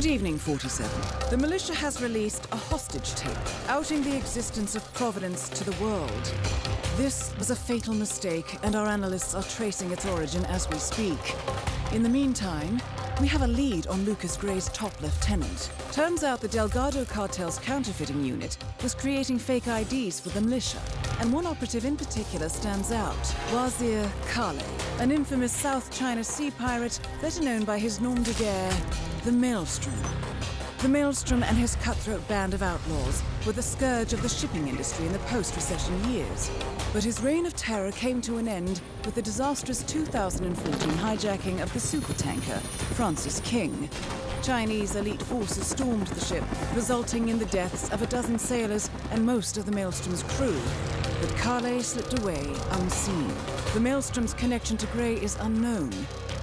Good evening, 47. The militia has released a hostage tape, outing the existence of Providence to the world. This was a fatal mistake, and our analysts are tracing its origin as we speak. In the meantime, we have a lead on Lucas Gray's top lieutenant. Turns out the Delgado cartel's counterfeiting unit was creating fake IDs for the militia, and one operative in particular stands out, Wazir Kale, an infamous South China Sea pirate better known by his nom de guerre, the Maelstrom. The Maelstrom and his cutthroat band of outlaws were the scourge of the shipping industry in the post-recession years. But his reign of terror came to an end with the disastrous 2014 hijacking of the supertanker, Francis King. Chinese elite forces stormed the ship, resulting in the deaths of a dozen sailors and most of the Maelstrom's crew. But Kale slipped away unseen. The Maelstrom's connection to Gray is unknown,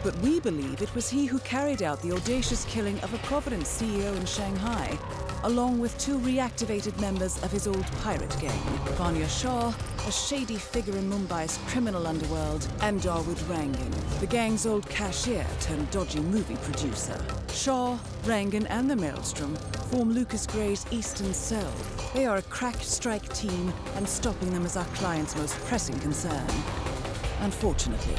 but we believe it was he who carried out the audacious killing of a Providence CEO in Shanghai, along with two reactivated members of his old pirate gang, Vanya Shah, a shady figure in Mumbai's criminal underworld, and Dawood Rangan, the gang's old cashier turned dodgy movie producer. Shah, Rangan, and the Maelstrom form Lucas Gray's Eastern Cell. They are a crack strike team, and stopping them is our client's most pressing concern. Unfortunately,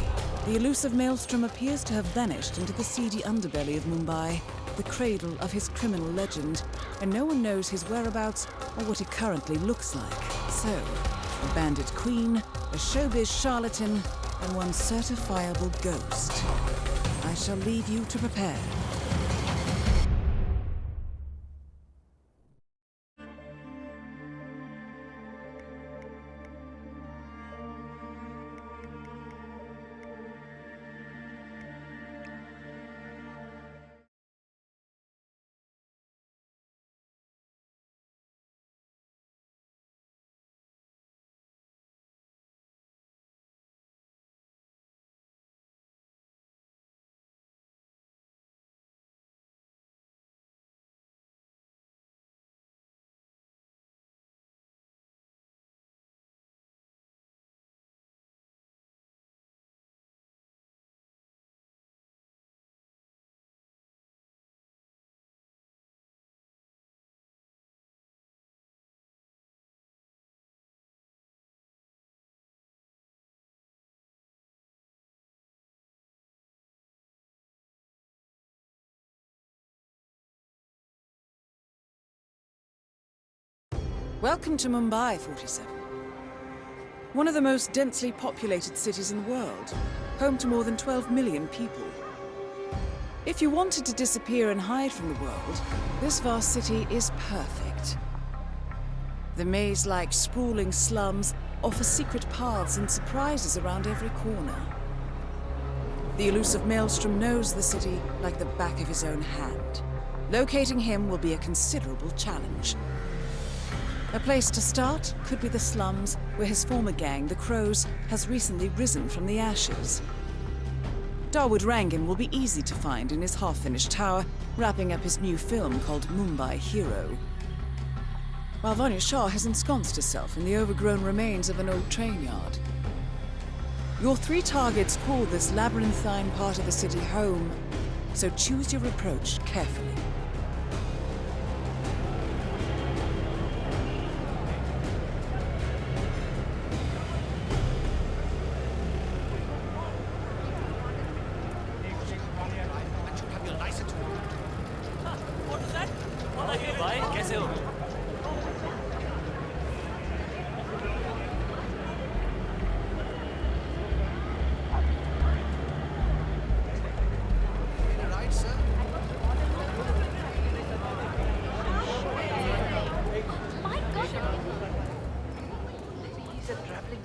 the elusive Maelstrom appears to have vanished into the seedy underbelly of Mumbai, the cradle of his criminal legend, and no one knows his whereabouts or what he currently looks like. So, a bandit queen, a showbiz charlatan, and one certifiable ghost. I shall leave you to prepare. Welcome to Mumbai, 47. One of the most densely populated cities in the world, home to more than 12 million people. If you wanted to disappear and hide from the world, this vast city is perfect. The maze-like sprawling slums offer secret paths and surprises around every corner. The elusive Maelstrom knows the city like the back of his own hand. Locating him will be a considerable challenge. A place to start could be the slums, where his former gang, the Crows, has recently risen from the ashes. Dawood Rangan will be easy to find in his half-finished tower, wrapping up his new film called Mumbai Hero. While Vanya Shah has ensconced herself in the overgrown remains of an old train yard. Your three targets call this labyrinthine part of the city home, so choose your approach carefully.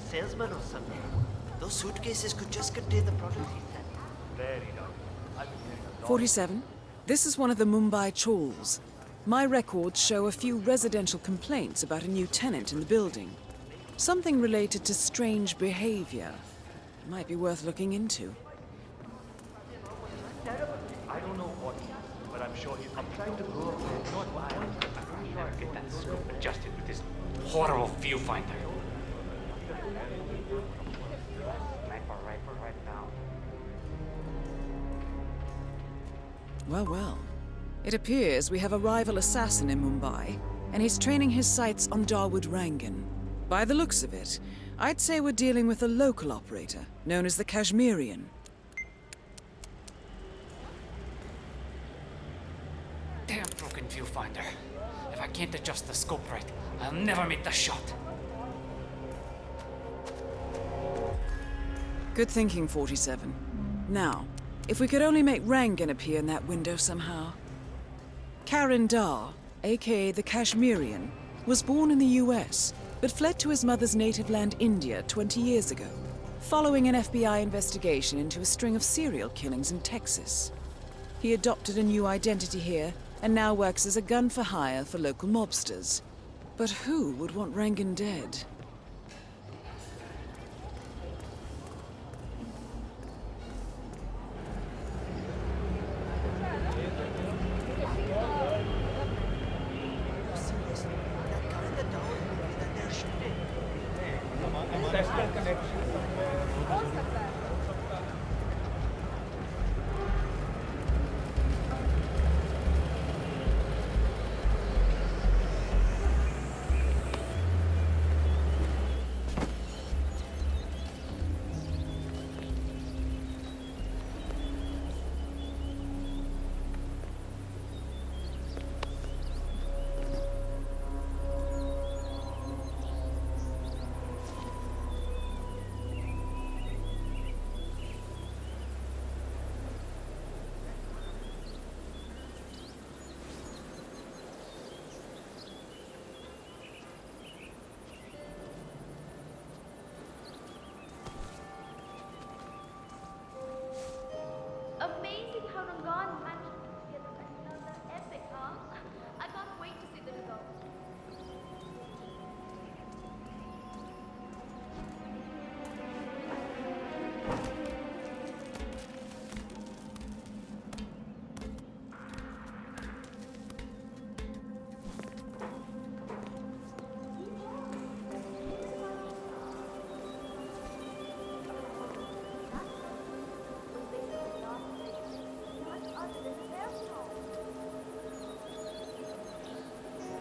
Salesman or something. Those suitcases could just contain the product he's selling. Very dark. 47. This is one of the Mumbai chawls. My records show a few residential complaints about a new tenant in the building. Something related to strange behavior. Might be worth looking into. I don't know what, but I'm sure I'm trying to go up there. You know what? I'll never get that scope adjusted with this horrible viewfinder. Well, well. It appears we have a rival assassin in Mumbai, and he's training his sights on Dawood Rangan. By the looks of it, I'd say we're dealing with a local operator, known as the Kashmirian. Damn broken viewfinder. If I can't adjust the scope right, I'll never make the shot. Good thinking, 47. Now, if we could only make Rangan appear in that window somehow. Karan Dar, aka the Kashmirian, was born in the US, but fled to his mother's native land, India, 20 years ago, following an FBI investigation into a string of serial killings in Texas. He adopted a new identity here, and now works as a gun for hire for local mobsters. But who would want Rangan dead? Amazing how Rangan managed to put together another epic, huh? I can't wait to see the results.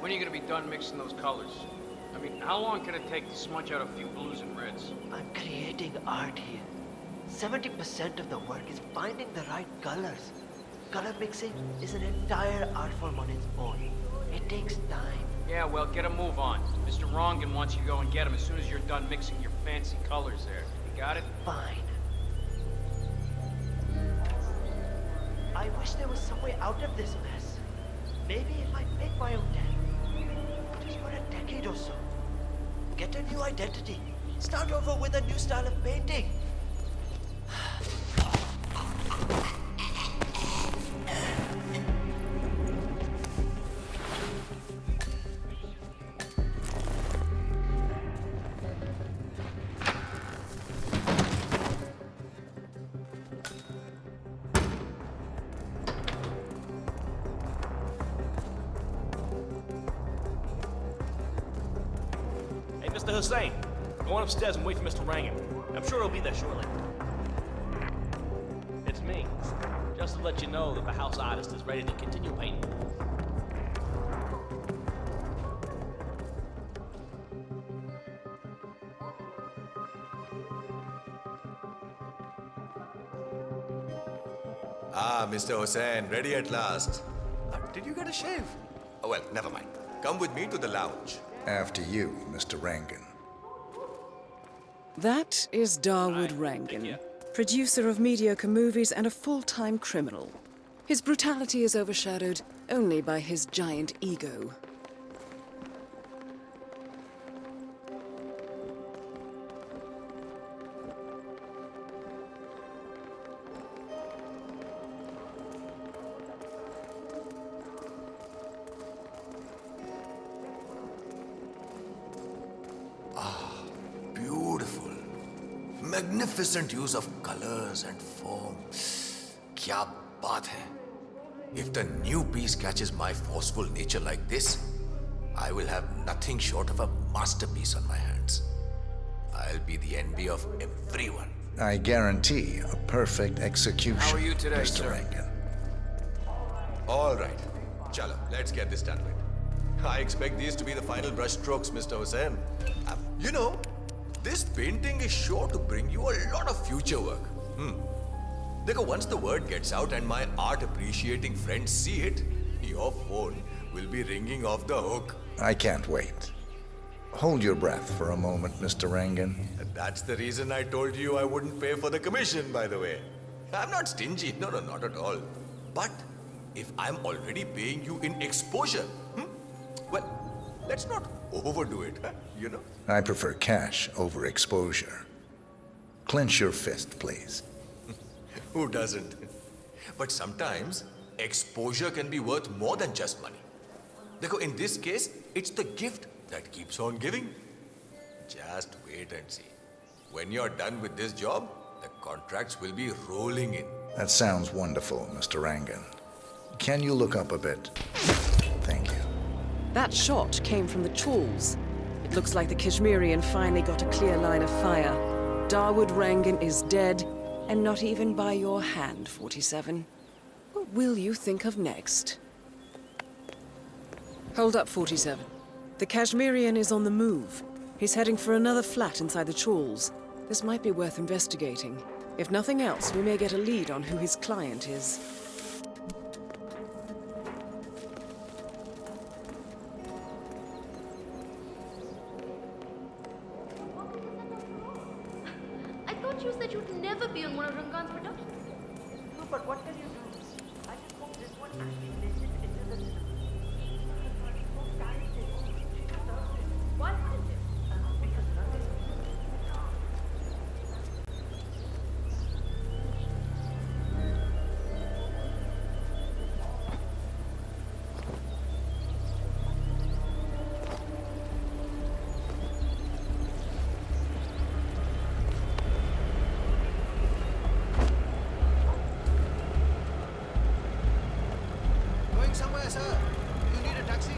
When are you gonna be done mixing those colors? I mean, how long can it take to smudge out a few blues and reds? I'm creating art here. 70% of the work is finding the right colors. Color mixing is an entire art form on its own. It takes time. Yeah, well, get a move on. Mr. Rongan wants you to go and get him as soon as you're done mixing your fancy colors there. You got it? Fine. I wish there was some way out of this mess. Maybe if I make my own deck. Just for a decade or so. Get a new identity. Start over with a new style of painting. Hey, Mr. Hussain, go on upstairs and wait for Mr. Rangan. I'm sure he'll be there shortly. It's me. Just to let you know that the house artist is ready to continue painting. Ah, Mr. Hussain, ready at last. Did you get a shave? Oh, well, never mind. Come with me to the lounge. After you, Mr. Rangan. That is Dawood Rangan, producer of mediocre movies and a full-time criminal. His brutality is overshadowed only by his giant ego. Beautiful. Magnificent use of colors and form. Kya baat hai. If the new piece catches my forceful nature like this, I will have nothing short of a masterpiece on my hands. I'll be the envy of everyone. I guarantee a perfect execution, How are you today, Mr. sir? Rangan. All right. Chala, let's get this done with. I expect these to be the final brush strokes, Mr. Hussain. You know, this painting is sure to bring you a lot of future work. Because once the word gets out and my art appreciating friends see it, your phone will be ringing off the hook. I can't wait. Hold your breath for a moment, Mr. Rangan. That's the reason I told you I wouldn't pay for the commission, by the way. I'm not stingy, no, not at all. But if I'm already paying you in exposure, well, let's not overdo it, you know? I prefer cash over exposure. Clench your fist, please. Who doesn't? But sometimes exposure can be worth more than just money. Because in this case, it's the gift that keeps on giving. Just wait and see. When you're done with this job, the contracts will be rolling in. That sounds wonderful, Mr. Rangan. Can you look up a bit? Thank you. That shot came from the chawls. It looks like the Kashmirian finally got a clear line of fire. Dawood Rangan is dead, and not even by your hand, 47. What will you think of next? Hold up, 47. The Kashmirian is on the move. He's heading for another flat inside the chawls. This might be worth investigating. If nothing else, we may get a lead on who his client is. I thought you said you'd never be on one of Rangan's productions. No, but what can you do? I just hope this one actually makes it into the cinema. So talented. She deserves it. Why hadn't it? Because none is. Going somewhere, sir? You need a taxi?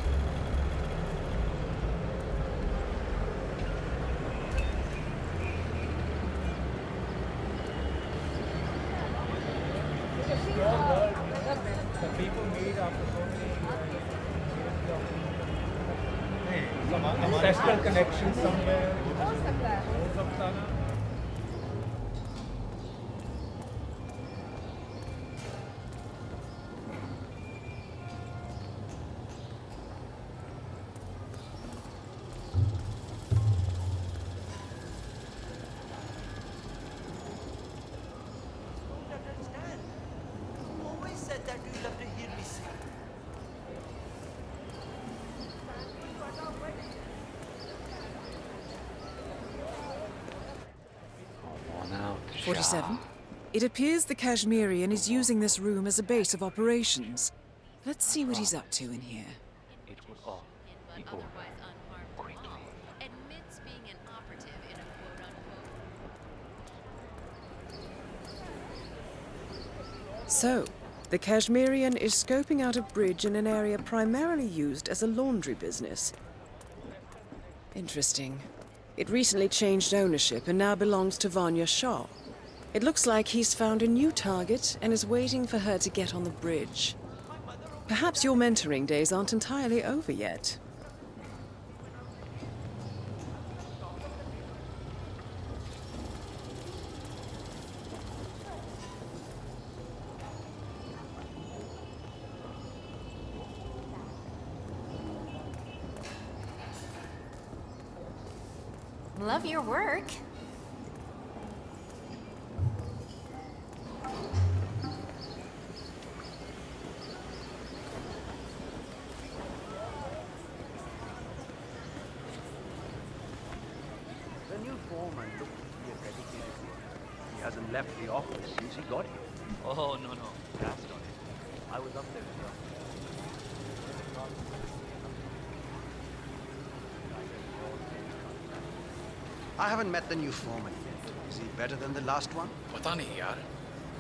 Ancestral connection somewhere. Don't understand. You always said that you love to hear me sing. Come on out, 47. It appears the Kashmirian is using this room as a base of operations. Let's see what he's up to in here. It would all be over quickly. Admits being an operative in a quote-unquote. So, the Kashmirian is scoping out a bridge in an area primarily used as a laundry business. Interesting. It recently changed ownership and now belongs to Vanya Shah. It looks like he's found a new target and is waiting for her to get on the bridge. Perhaps your mentoring days aren't entirely over yet. Love your work. The new foreman looks to be a dedicated worker. He hasn't left the office since he got here. Oh, no. That's not it. I was up there as well. I haven't met the new foreman yet. Is he better than the last one? Pata nahi yaar.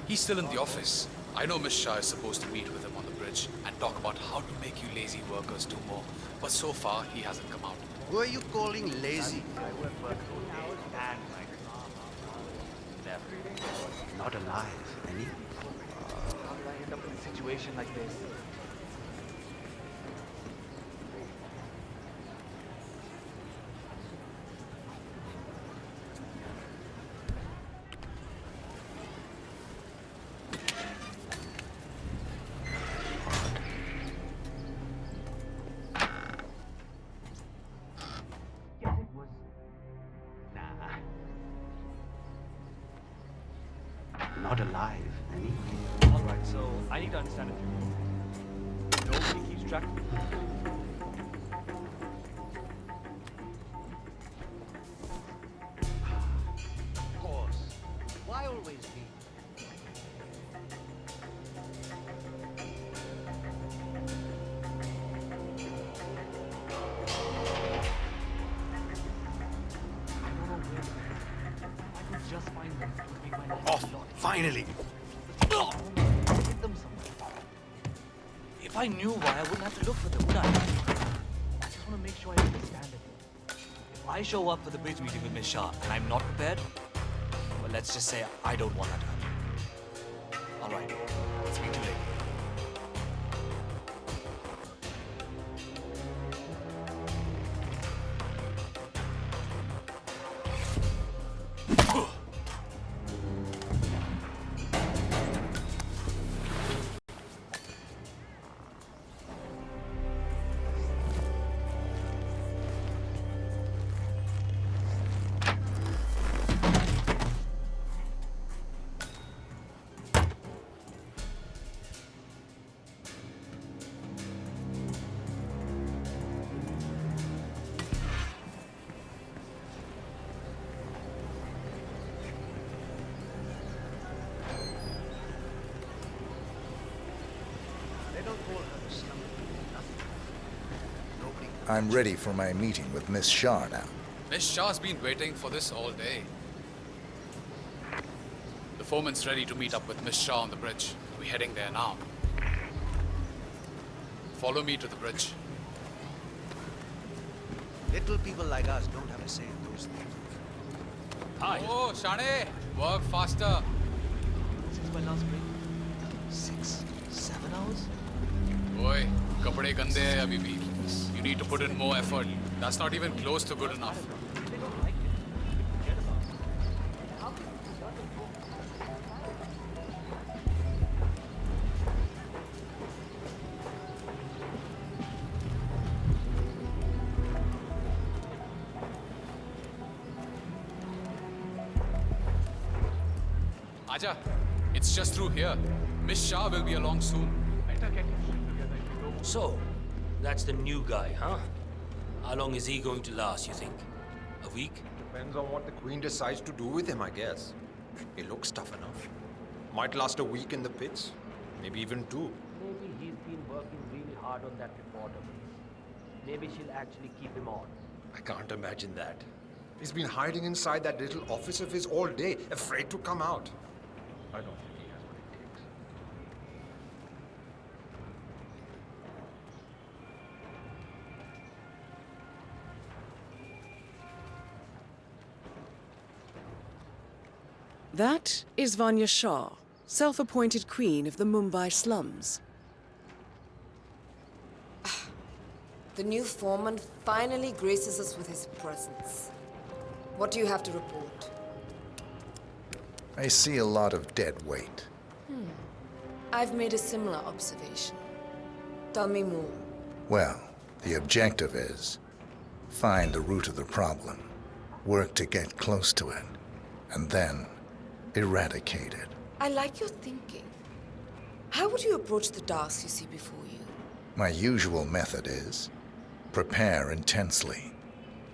He's still in the office. I know Miss Shah is supposed to meet with him on the bridge and talk about how to make you lazy workers do more. But so far, he hasn't come out. Who are you calling lazy? I work for and night. Never. Not alive, any? How did I end up in a situation like this? I need to understand it. Nobody keeps track of me. Of course. Why always me? Just find them. It would make my life Off, a lot. finally. Get them somewhere. If I knew why, I wouldn't have to look for them, would I? I just want to make sure I understand it. If I show up for the bridge meeting with Miss Shah and I'm not prepared, well, let's just say I don't want that to happen. All right. Speak to you later. I'm ready for my meeting with Miss Shah now. Miss Shah's been waiting for this all day. The foreman's ready to meet up with Miss Shah on the bridge. We're heading there now. Follow me to the bridge. Little people like us don't have a say in those things. Hi. Oh, Shane, work faster. Since my last break, 6, 7 hours? Oi, kapde gande hai abhi bhi. You need to put in more effort. That's not even close to good enough. They don't like it. Forget about it. How can you start a book? Aja, it's just through here. Miss Shah will be along soon. Better get your shit together if you go. So, that's the new guy, huh? How long is he going to last, you think? A week? Depends on what the Queen decides to do with him, I guess. He looks tough enough. Might last a week in the pits, maybe even 2. Maybe he's been working really hard on that reporter case. Maybe she'll actually keep him on. I can't imagine that. He's been hiding inside that little office of his all day, afraid to come out. I don't think he has what it takes. That is Vanya Shah, self-appointed queen of the Mumbai slums. The new foreman finally graces us with his presence. What do you have to report? I see a lot of dead weight. I've made a similar observation. Tell me more. Well, the objective is find the root of the problem, work to get close to it, and then eradicate it. I like your thinking. How would you approach the task you see before you? My usual method is prepare intensely,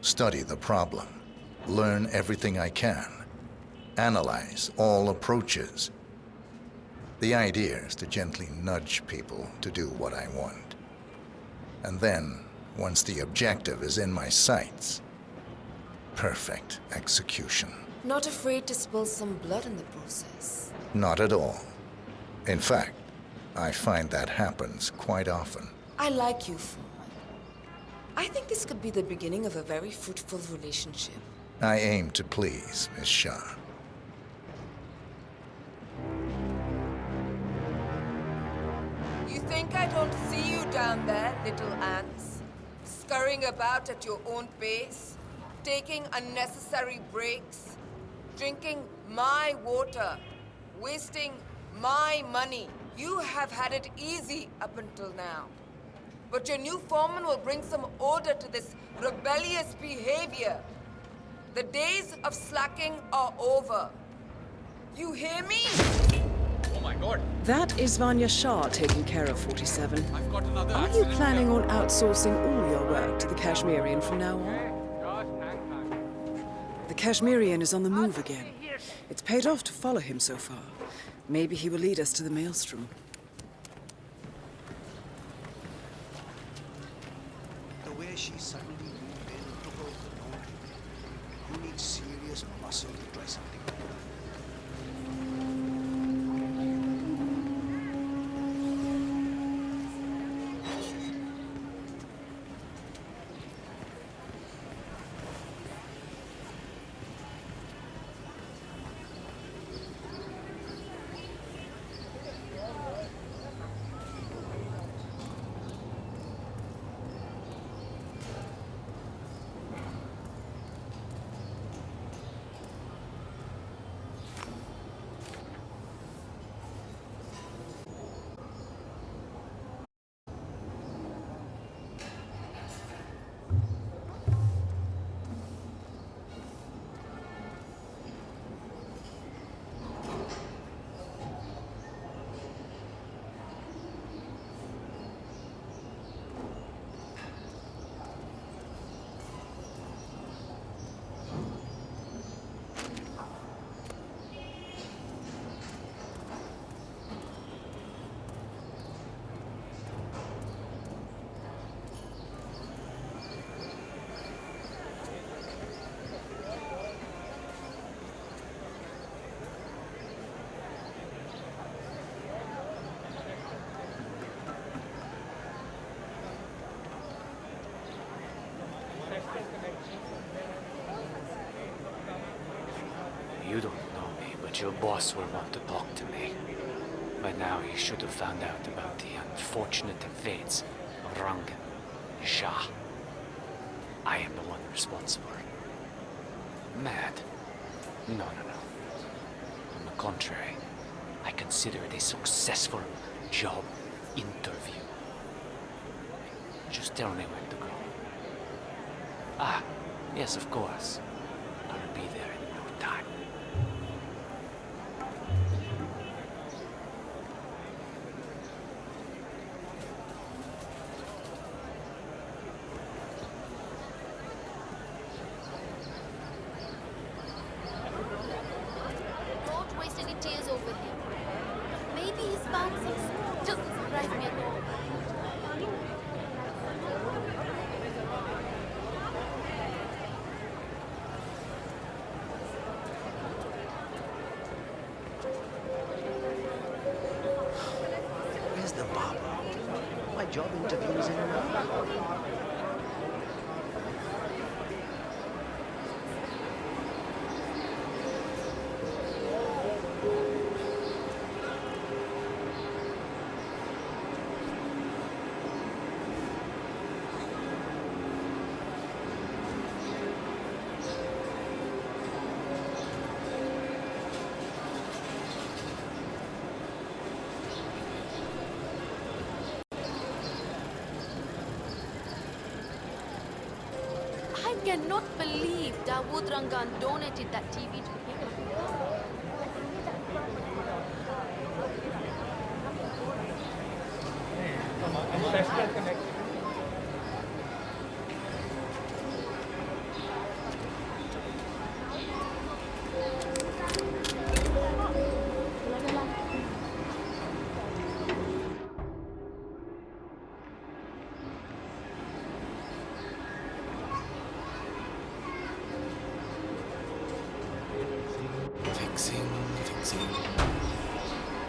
study the problem, learn everything I can, analyze all approaches. The idea is to gently nudge people to do what I want. And then, once the objective is in my sights, perfect execution. Not afraid to spill some blood in the process? Not at all. In fact, I find that happens quite often. I like you, foreman. I think this could be the beginning of a very fruitful relationship. I aim to please, Miss Shah. You think I don't see you down there, little ants? Scurrying about at your own pace? Taking unnecessary breaks? Drinking my water? Wasting my money? You have had it easy up until now. But your new foreman will bring some order to this rebellious behavior. The days of slacking are over. You hear me? Oh my god. That is Vanya Shah taking care of 47. I've got another Are you accident planning here. on outsourcing all your work to the Kashmirian from now on? The Kashmirian is on the move again. It's paid off to follow him so far. Maybe he will lead us to the maelstrom. The way she suddenly moved in and took over the laundry. You need serious muscle to try something like that. You don't know me, but your boss will want to talk to me. By now, he should have found out about the unfortunate fates of Rangan and Shah. I am the one responsible. Mad? No. On the contrary, I consider it a successful job interview. Just tell me when to go. Ah, yes, of course. I'll be there in no time. Don't waste any tears over him. Maybe he's found some. Just drive me along. Where's the barber? My job interview is in an hour. I cannot believe Dawood Rangan donated that TV to the people of the world. Fixing.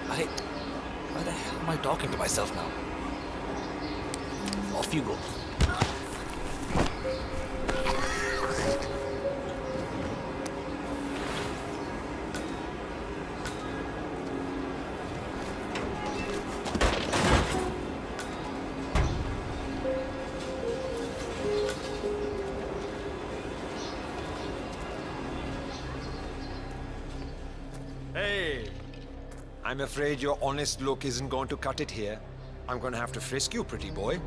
Why the hell am I talking to myself now? Off you go. Hey! I'm afraid your honest look isn't going to cut it here. I'm going to have to frisk you, pretty boy.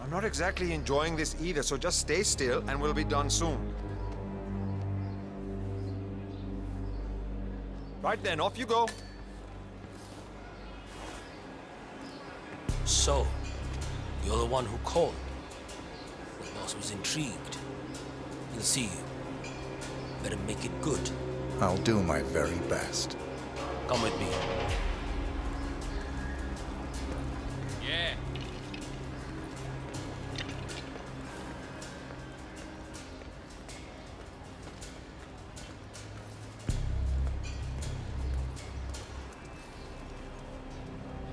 I'm not exactly enjoying this either, so just stay still and we'll be done soon. Right then, off you go. So, you're the one who called. The boss was intrigued. He'll see you. Better make it good. I'll do my very best. Come with me. Yeah.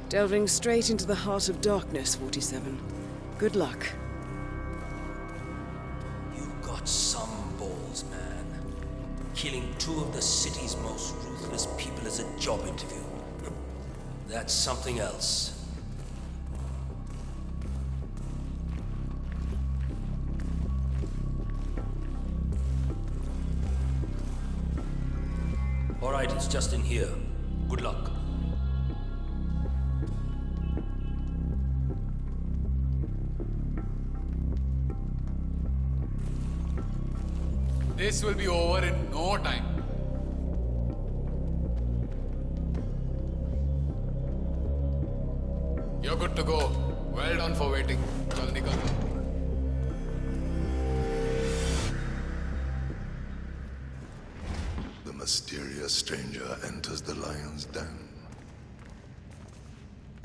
Delving straight into the heart of darkness, 47. Good luck. You've got some balls, man. Killing two of the city's most ruthless people as a job interview. That's something else. All right, it's just in here. Good luck. This will be over in no time. You're good to go. Well done for waiting. Chal nikal. The mysterious stranger enters the lion's den.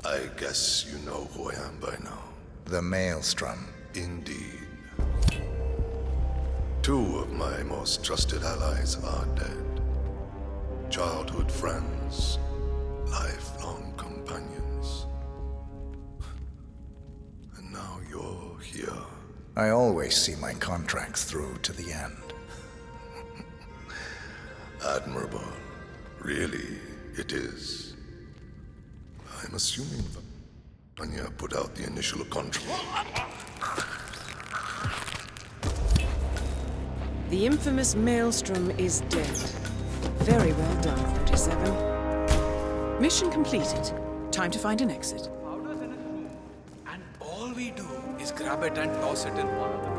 I guess you know who I am by now. The Maelstrom. Indeed. Two of my most trusted allies are dead. Childhood friends, lifelong companions. And now you're here. I always see my contracts through to the end. Admirable. Really, it is. I'm assuming Anya put out the initial contract. The infamous Maelstrom is dead. Very well done, 47. Mission completed. Time to find an exit. And all we do is grab it and toss it in one of the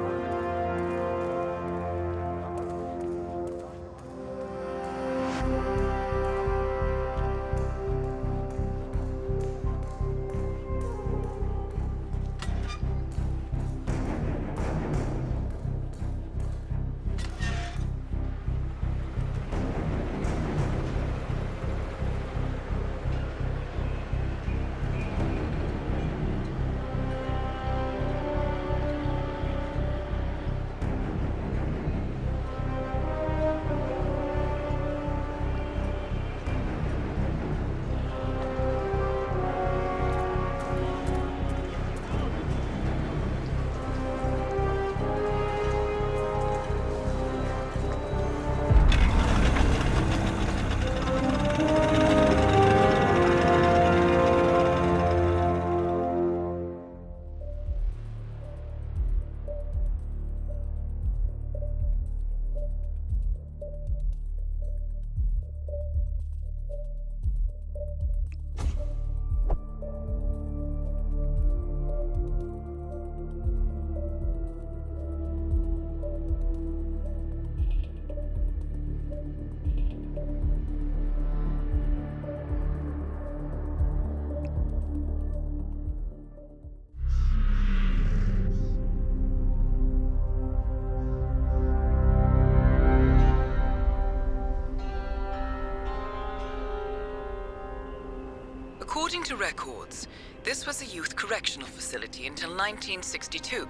According to records, this was a youth correctional facility until 1962,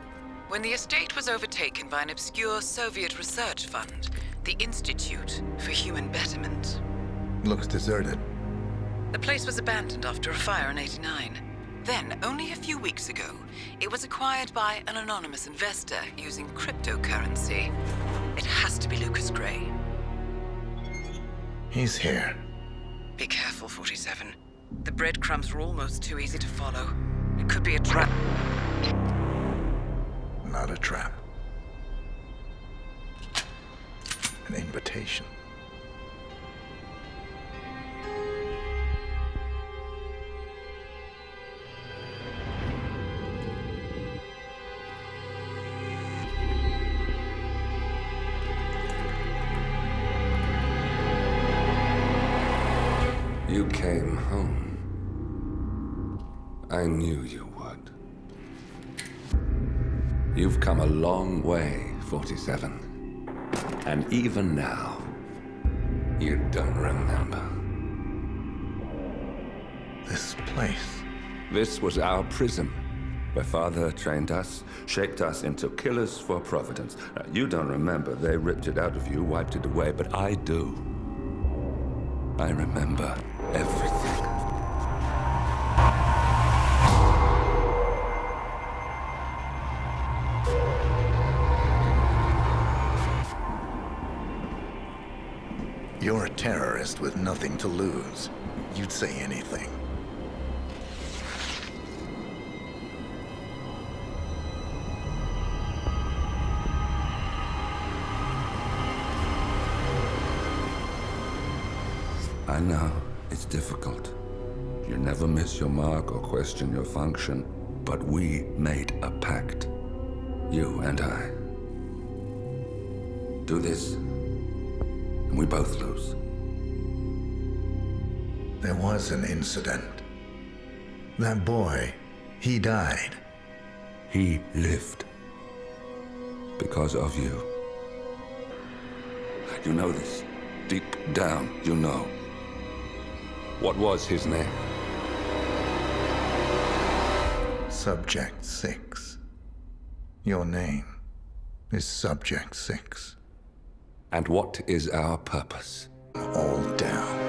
when the estate was overtaken by an obscure Soviet research fund, the Institute for Human Betterment. Looks deserted. The place was abandoned after a fire in '89. Then, only a few weeks ago, it was acquired by an anonymous investor using cryptocurrency. It has to be Lucas Gray. He's here. Be careful, 47. The breadcrumbs were almost too easy to follow. It could be a trap. Not a trap. An invitation. came home. I knew you would. You've come a long way, 47. And even now, you don't remember. This place. This was our prison, where Father trained us, shaped us into killers for Providence. Now, you don't remember. They ripped it out of you, wiped it away, but I do. I remember everything. You're a terrorist with nothing to lose. You'd say anything. I know, it's difficult. You never miss your mark or question your function, but we made a pact. You and I. Do this, and we both lose. There was an incident. That boy, he died. He lived. Because of you. You know this. Deep down, you know. What was his name? Subject 6. Your name is Subject 6. And what is our purpose? All down.